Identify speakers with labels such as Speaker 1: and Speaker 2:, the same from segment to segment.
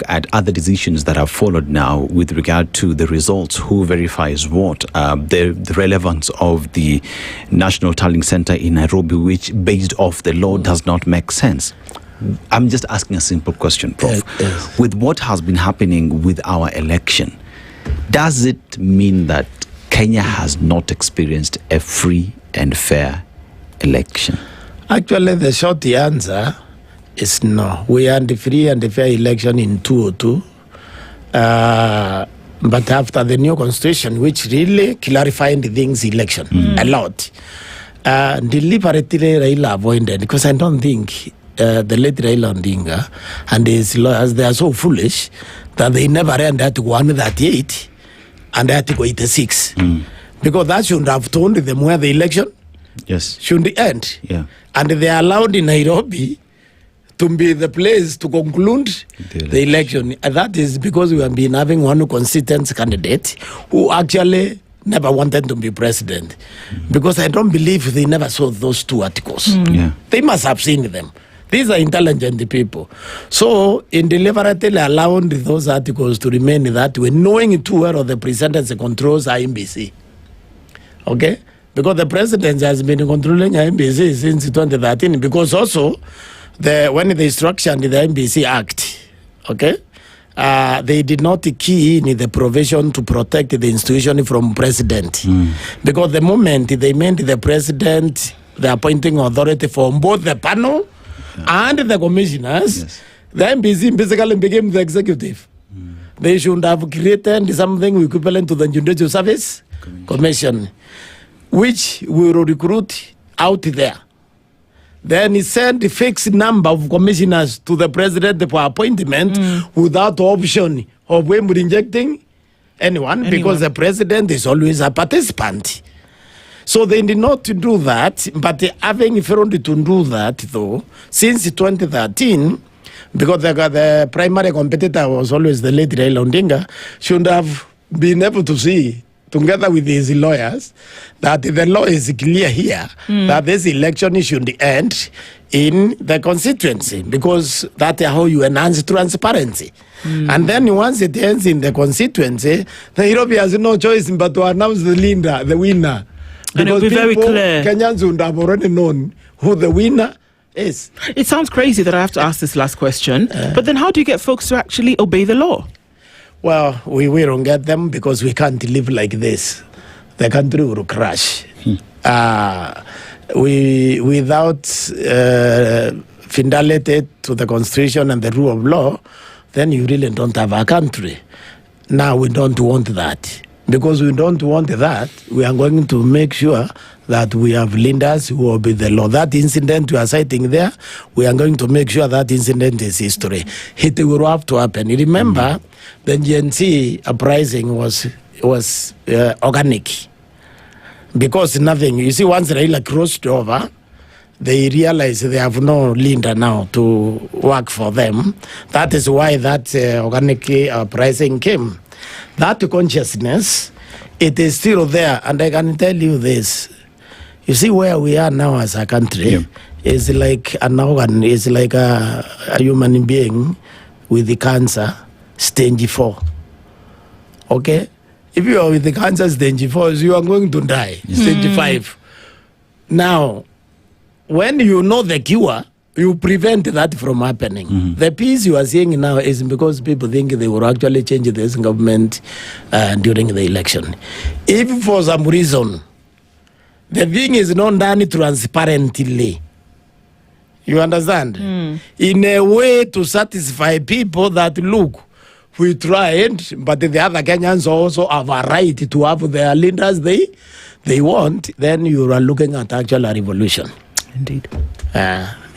Speaker 1: at other decisions that have followed now with regard to the results, who verifies what, the relevance of the National Tallying Center in Nairobi, which based off the law does not make sense. I'm just asking a simple question, Prof.
Speaker 2: Yes.
Speaker 1: With what has been happening with our election, does it mean that Kenya has not experienced a free and fair election?
Speaker 2: Actually, the short answer is no. We had a free and a fair election in 2002. But after the new constitution, which really clarified things election a lot, deliberately Raila avoided, because I don't think the late Raila Odinga and his lawyers, they are so foolish that they never ended at 138 and at 86. Because that shouldn't have told them where the election should end.
Speaker 1: Yeah.
Speaker 2: And they are allowed in Nairobi to be the place to conclude the election. And that is because we have been having one consistent candidate who actually never wanted to be president. Because I don't believe they never saw those two articles. They must have seen them. These are intelligent people. So, in deliberately allowing those articles to remain that way, knowing too well the presidency controls IMBC. Okay? Because the president has been controlling IMBC since 2013. Because also, when they structured the IMBC Act, okay, they did not key in the provision to protect the institution from president. Because the moment they made the president the appointing authority for both the panel and the commissioners, the IMBC basically became the executive. They should have created something equivalent to the Judicial Service Commission, which will recruit out there. Then he sent a fixed number of commissioners to the president for appointment without option of him rejecting anyone, because the president is always a participant. So they did not do that, but having failed to do that, though, since 2013, because the primary competitor was always the late Raila Odinga, should have been able to see, together with his lawyers, that the law is clear here, that this election should end in the constituency, because that's how you enhance transparency. And then once it ends in the constituency, Nairobi has no choice but to announce the winner.
Speaker 3: And it'll be very clear.
Speaker 2: Kenyans would have already known who the winner is.
Speaker 3: It sounds crazy that I have to ask this last question, but then how do you get folks to actually obey the law?
Speaker 2: Well, we don't get them because we can't live like this. The country will crash. Without fidelity to the constitution and the rule of law, then you really don't have a country. Now we don't want that. Because we don't want that, we are going to make sure that we have leaders who obey the law. That incident you are citing there, we are going to make sure that incident is history. It will have to happen. You remember, the GNC uprising was organic. Because nothing, you see, once Raila crossed over, they realize they have no leader now to work for them. That is why that organic uprising came. That consciousness, it is still there. And I can tell you this. You see where we are now as a country is like an organ, is like a human being with the cancer, stage 4. Okay? If you are with the cancer stage 4, you are going to die, stage 5. Now, when you know the cure, you prevent that from happening. The peace you are seeing now is because people think they will actually change this government during the election. If for some reason the thing is not done transparently, you understand? In a way to satisfy people that, look, we tried, but the other Kenyans also have a right to have their leaders they want, then you are looking at actual revolution.
Speaker 3: Indeed.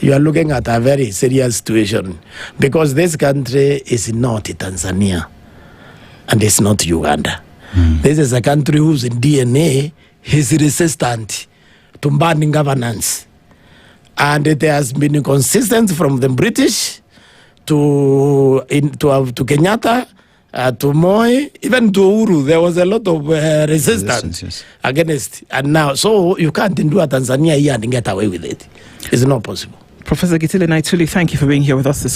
Speaker 2: You are looking at a very serious situation, because this country is not Tanzania and it's not Uganda. This is a country whose DNA is resistant to bad governance, and it has been consistent from the British to Kenyatta, to Moi, even to Uhuru. There was a lot of resistance against, and now, so you can't do a Tanzania here and get away with it. It's not possible.
Speaker 3: Professor Gitile Naituli, thank you for being here with us this